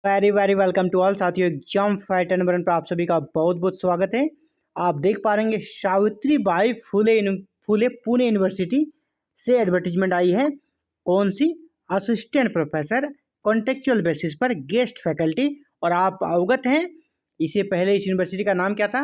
Very very welcome to all साथियों। Exam fighter number 1 पर आप सभी का बहुत बहुत स्वागत है। आप देख पा रहे हैं सावित्री बाई फुले पुणे यूनिवर्सिटी से एडवर्टीजमेंट आई है। कौन सी? असिस्टेंट प्रोफेसर कॉन्ट्रेक्चुअल बेसिस पर गेस्ट फैकल्टी। और आप अवगत हैं, इससे पहले इस यूनिवर्सिटी का नाम क्या था?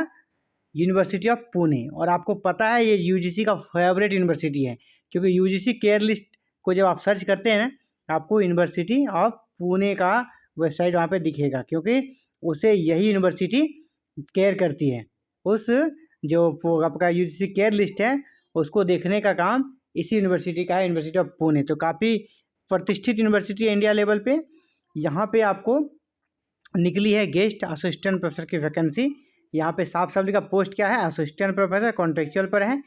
University of Pune. और आपको पता है ये यूजीसी का फेवरेट यूनिवर्सिटी है, क्योंकि यूजीसी केयर लिस्ट को जब आप सर्च करते हैं ना, आपको यूनिवर्सिटी ऑफ पुणे का वेबसाइट वहाँ पे दिखेगा, क्योंकि उसे यही यूनिवर्सिटी केयर करती है। उस जो आपका यूजीसी केयर लिस्ट है उसको देखने का काम इसी यूनिवर्सिटी का है, यूनिवर्सिटी ऑफ पुणे। तो काफ़ी प्रतिष्ठित यूनिवर्सिटी है इंडिया लेवल पे। यहाँ पे आपको निकली है गेस्ट असिस्टेंट प्रोफेसर की वैकेंसी। यहाँ पे साफ साफ लिखा पोस्ट क्या है? असिस्टेंट प्रोफेसर कॉन्ट्रेक्चुअल पर है।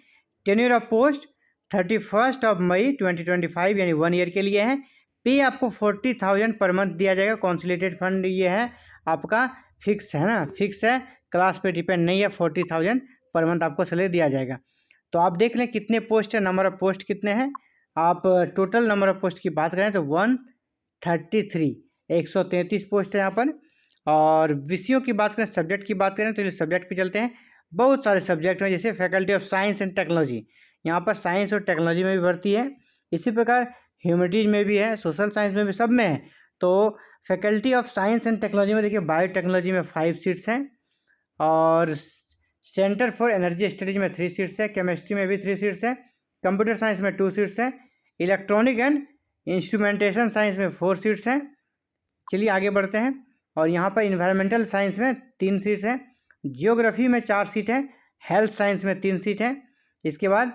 टेन्योर ऑफ पोस्ट 31 मई 2025 यानी 1 ईयर के लिए है। पे आपको 40,000 पर मंथ दिया जाएगा। कॉन्सोलिडेटेड फंड ये है आपका, फिक्स है ना, फिक्स है, क्लास पे डिपेंड नहीं है। 40,000 पर मंथ आपको सैलरी दिया जाएगा। तो आप देख लें कितने पोस्ट है, नंबर ऑफ पोस्ट कितने हैं। आप टोटल नंबर ऑफ पोस्ट की बात करें तो 133 133 पोस्ट है यहाँ पर। और विषयों की बात करें, सब्जेक्ट की बात करें तो ये सब्जेक्ट पे चलते हैं। बहुत सारे सब्जेक्ट हैं, जैसे faculty of science and technology, यहाँ पर साइंस और टेक्नोलॉजी में भी भर्ती है। इसी प्रकार ह्यूमैनिटीज में भी है, सोशल साइंस में भी, सब में है। तो faculty of science and technology में देखिए बायोटेक्नोलॉजी में 5 सीट्स हैं, और सेंटर फॉर एनर्जी स्टडीज में 3 सीट्स है, केमिस्ट्री में भी 3 सीट्स है, कंप्यूटर साइंस में 2 सीट्स है, इलेक्ट्रॉनिक एंड इंस्ट्रूमेंटेशन साइंस में 4 सीट्स हैं। चलिए आगे बढ़ते हैं। और यहाँ पर इन्वायरमेंटल साइंस में 3 सीट्स हैं, जियोग्राफी में 4 सीट है, हेल्थ साइंस में 3 सीट है। इसके बाद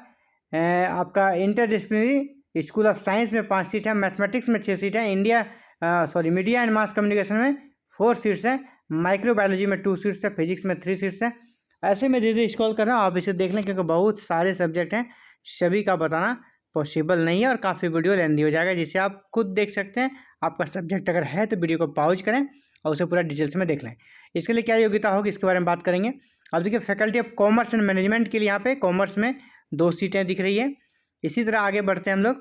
आपका इंटरडिसिप्लिनरी स्कूल ऑफ साइंस में 5 सीट है, मैथमेटिक्स में 6 सीट है, मीडिया एंड मास कम्युनिकेशन में 4 सीट्स है, माइक्रोबायोलॉजी में 2 सीट्स है, फिजिक्स में 3 सीट्स है। ऐसे में धीरे धीरे स्क्रॉल कर रहा हूँ, आप इसे देख लें, क्योंकि बहुत सारे सब्जेक्ट हैं, सभी का बताना पॉसिबल नहीं है और काफ़ी वीडियो लेंदी हो जाएगा, जिसे आप खुद देख सकते हैं। आपका सब्जेक्ट अगर है तो वीडियो को पॉज करें और उसे पूरा डिटेल्स में देख लें। इसके लिए क्या योग्यता होगी इसके बारे में बात करेंगे। अब देखिए faculty of commerce and management के लिए यहाँ पे कॉमर्स में 2 सीटें दिख रही है। इसी तरह आगे बढ़ते हैं हम लोग,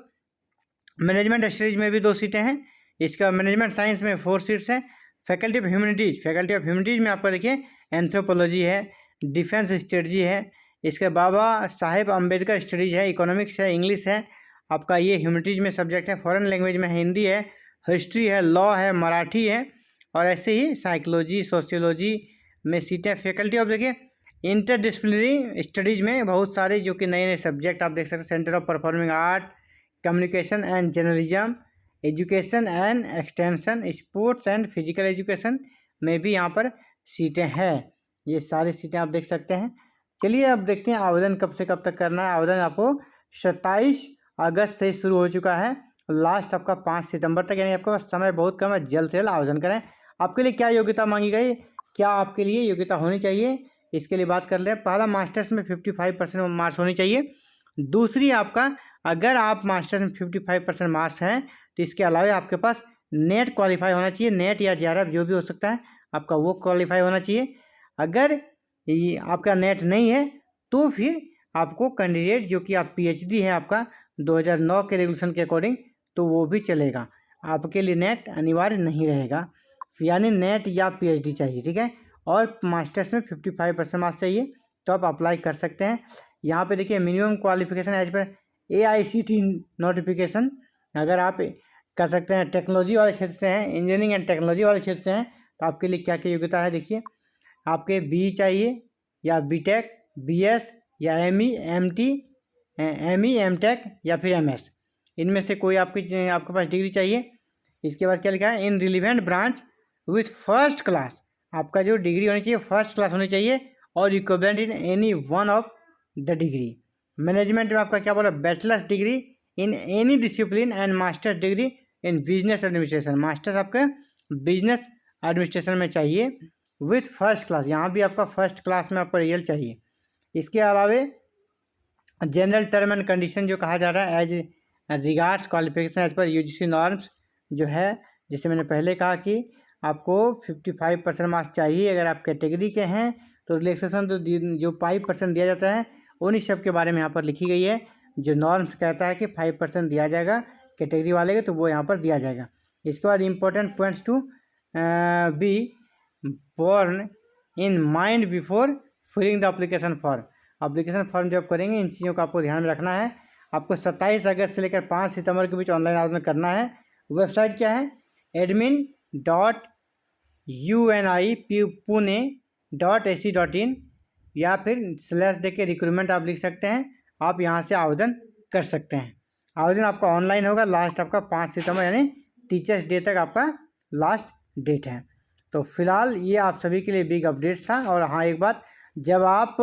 मैनेजमेंट स्टडीज में भी 2 सीटें हैं। इसका मैनेजमेंट साइंस में 4 सीट्स हैं। फैकल्टी ऑफ ह्यूमैनिटीज़ में आपका देखिए एंथ्रोपोलॉजी है, डिफेंस स्ट्रेटजी है, इसके बाबा साहेब अम्बेडकर स्टडीज है, इकोनॉमिक्स है, इंग्लिश है, आपका ये ह्यूमैनिटीज़ में सब्जेक्ट है। फॉरेन लैंग्वेज में हिंदी है, हिस्ट्री है, लॉ है, मराठी है, और ऐसे ही साइकोलॉजी सोशियोलॉजी में सीटें। फैकल्टी ऑफ देखिए इंटरडिसिप्लिनरी स्टडीज़ में बहुत सारे जो कि नए नए सब्जेक्ट आप देख सकते हैं। Centre of performing art, communication and journalism, education and extension, sports and physical education में भी यहाँ पर सीटें हैं। ये सारी सीटें आप देख सकते हैं। चलिए अब देखते हैं आवेदन कब से कब तक करना है। आवेदन आपको 27 अगस्त से शुरू हो चुका है, लास्ट आपका 5 सितंबर तक, यानी आपके पास समय बहुत कम है। जल्द से जल्द आवेदन करें। आपके लिए क्या योग्यता मांगी गई, क्या आपके लिए योग्यता होनी चाहिए, इसके लिए बात कर ले। पहला, मास्टर्स में 55% मार्क्स होनी चाहिए। दूसरी, आपका अगर आप मास्टर्स में 55% मार्क्स हैं तो इसके अलावा आपके पास नेट क्वालिफाई होना चाहिए। नेट या जेआरएफ जो भी हो सकता है, आपका वो क्वालिफाई होना चाहिए। अगर ये आपका नेट नहीं है तो फिर आपको कैंडिडेट जो कि आप पीएचडी है आपका 2009 के रेगुलेशन के अकॉर्डिंग, तो वो भी चलेगा। आपके लिए नेट अनिवार्य नहीं रहेगा, यानी नेट या पीएचडी चाहिए, ठीक है। और मास्टर्स में 55% मार्क्स चाहिए, तो आप अप्लाई कर सकते हैं। यहाँ पे देखिए minimum qualification as per AICTE notification, अगर आप कर सकते हैं टेक्नोलॉजी वाले क्षेत्र से हैं, इंजीनियरिंग एंड टेक्नोलॉजी वाले क्षेत्र से हैं, तो आपके लिए क्या क्या योग्यता है देखिए। आपके BE चाहिए या बीटेक, BS या ME MTech या फिर MS, इनमें से कोई आपके पास डिग्री चाहिए। इसके बाद क्या लिखा है, in relevant branch with first class, आपका जो डिग्री होनी चाहिए फर्स्ट क्लास होनी चाहिए, और equivalent in any one of the degree. Management में आपका क्या बोला, bachelors degree in any discipline and masters degree in business administration. Masters आपका बिजनेस एडमिनिस्ट्रेशन में चाहिए विथ फर्स्ट क्लास, यहाँ भी आपका फर्स्ट क्लास में आपका रिजल्ट चाहिए। इसके अलावा जनरल टर्म एंड कंडीशन जो कहा जा रहा है, as regards qualification as per UGC norms जो है, जैसे मैंने पहले कहा कि आपको 55% मार्क्स चाहिए। अगर आप कैटेगरी के हैं तो रिलैक्सेशन तो जो 5% दिया जाता है, उन्हीं सब के बारे में यहाँ पर लिखी गई है। जो नॉर्म्स कहता है कि 5% दिया जाएगा कैटेगरी वाले के, तो वो यहाँ पर दिया जाएगा। इसके बाद important points to be borne in mind before filling the application form. Application form जब करेंगे इन चीज़ों का आपको ध्यान में रखना है। आपको 27 अगस्त से लेकर 5 सितंबर के बीच ऑनलाइन आवेदन करना है। वेबसाइट क्या है? admin.uni.pune.ac.in या फिर स्लैश दे के रिक्रूटमेंट आप लिख सकते हैं। आप यहाँ से आवेदन कर सकते हैं। आवेदन आपका ऑनलाइन होगा। लास्ट आपका 5 सितंबर यानी टीचर्स डे तक आपका लास्ट डेट है। तो फिलहाल ये आप सभी के लिए बिग अपडेट्स था। और हाँ, एक बात, जब आप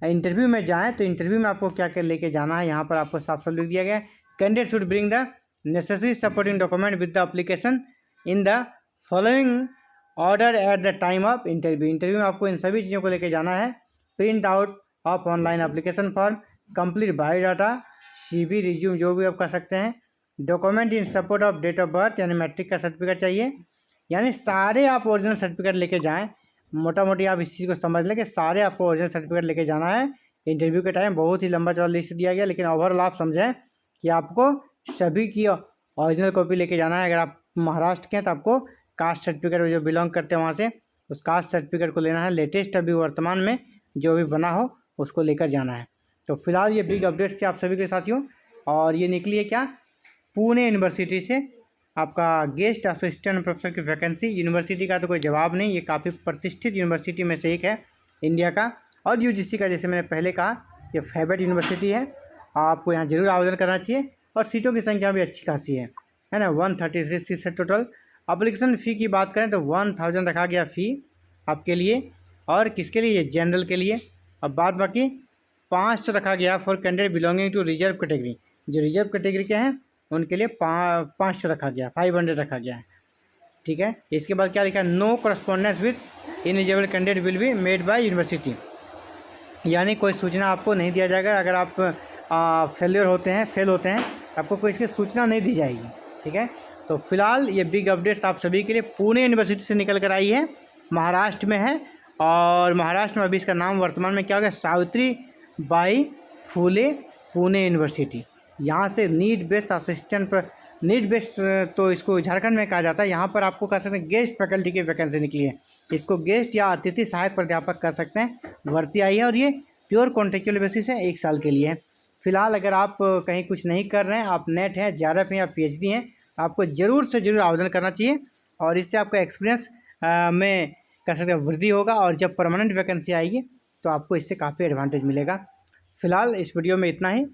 इंटरव्यू में जाएं तो इंटरव्यू में आपको क्या क्या लेके जाना है, यहाँ पर आपको साफ साफ लिख दिया गया है। Candidate should bring the necessary supporting document with the application in the following order at the time of interview. Interview में आपको इन सभी चीज़ों को लेके जाना है। Print out of online application form, complete biodata, CV, resume जो भी आप कर सकते हैं। Document in support of date of birth यानी मैट्रिक का सर्टिफिकेट चाहिए। यानी सारे आप ओरिजिनल सर्टिफिकेट लेके जाएं। मोटा मोटी आप इस चीज़ को समझ लें कि सारे आपको ओरिजिनल सर्टिफिकेट लेके जाना है। इंटरव्यू के टाइम बहुत ही लंबा चौड़ा लिस्ट दिया गया, लेकिन ओवरऑल आप समझें कि आपको सभी की ओरिजिनल कॉपी लेके जाना है। अगर आप महाराष्ट्र के हैं तो आपको कास्ट सर्टिफिकेट जो बिलोंग करते हैं वहाँ से उस कास्ट सर्टिफिकेट को लेना है। लेटेस्ट अभी वर्तमान में जो भी बना हो उसको लेकर जाना है। तो फिलहाल ये बिग अपडेट्स थे आप सभी के साथियों। और ये निकली है क्या? पुणे यूनिवर्सिटी से आपका गेस्ट असिस्टेंट प्रोफेसर की वैकेंसी। यूनिवर्सिटी का तो कोई जवाब नहीं, ये काफ़ी प्रतिष्ठित यूनिवर्सिटी में से एक है इंडिया का। और UGC का, जैसे मैंने पहले कहा, ये फेवरेट यूनिवर्सिटी है। आपको यहाँ जरूर आवेदन करना चाहिए। और सीटों की संख्या भी अच्छी खासी है ना। 136 सीट्स है टोटल। एप्लीकेशन फ़ी की बात करें तो 1000 रखा गया फ़ी आपके लिए। और किसके लिए? जनरल के लिए। अब बात बाकी 500 रखा गया for candidate belonging to reserve category. जो रिजर्व कैटेगरी के हैं उनके लिए 500 रखा गया, 500 रखा गया है। ठीक है। इसके बाद क्या लिखा है? No correspondence with ineligible candidate will be made by university. यानी कोई सूचना आपको नहीं दिया जाएगा। अगर आप फेल होते हैं आपको कोई इसकी सूचना नहीं दी जाएगी। ठीक है। तो फिलहाल ये बिग अपडेट्स आप सभी के लिए पुणे यूनिवर्सिटी से निकल कर आई है, महाराष्ट्र में है। और महाराष्ट्र में अभी इसका नाम वर्तमान में क्या हो गया? सावित्रीबाई फुले पुणे यूनिवर्सिटी। यहाँ से नीट बेस्ड असिस्टेंट पर, नीट बेस्ड तो इसको झारखंड में कहा जाता है। यहाँ पर आपको कर सकते हैं गेस्ट फैकल्टी की वैकेंसी निकली है। इसको गेस्ट या अतिथि सहायक प्राध्यापक कर सकते हैं, भर्ती आई है। और ये प्योर कॉन्ट्रेक्चुअल बेसिस है, 1 साल के लिए। फिलहाल अगर आप कहीं कुछ नहीं कर रहे हैं, आप नेट हैं, JRF हैं या PhD हैं, आपको ज़रूर से ज़रूर आवेदन करना चाहिए। और इससे आपका एक्सपीरियंस में कर सकते हैं वृद्धि होगा। और जब परमानेंट वैकेंसी आएगी तो आपको इससे काफ़ी एडवांटेज मिलेगा। फिलहाल इस वीडियो में इतना ही।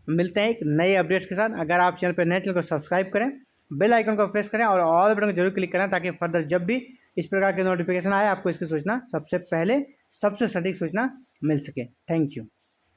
मिलते हैं एक नए अपडेट्स के साथ। अगर आप चैनल पर नए, चैनल को सब्सक्राइब करें, बेल आइकन को प्रेस करें और ऑल बटन को जरूर क्लिक करें, ताकि फर्दर जब भी इस प्रकार के नोटिफिकेशन आए आपको इसकी सूचना सबसे पहले, सबसे सटीक सूचना मिल सके। Thank you.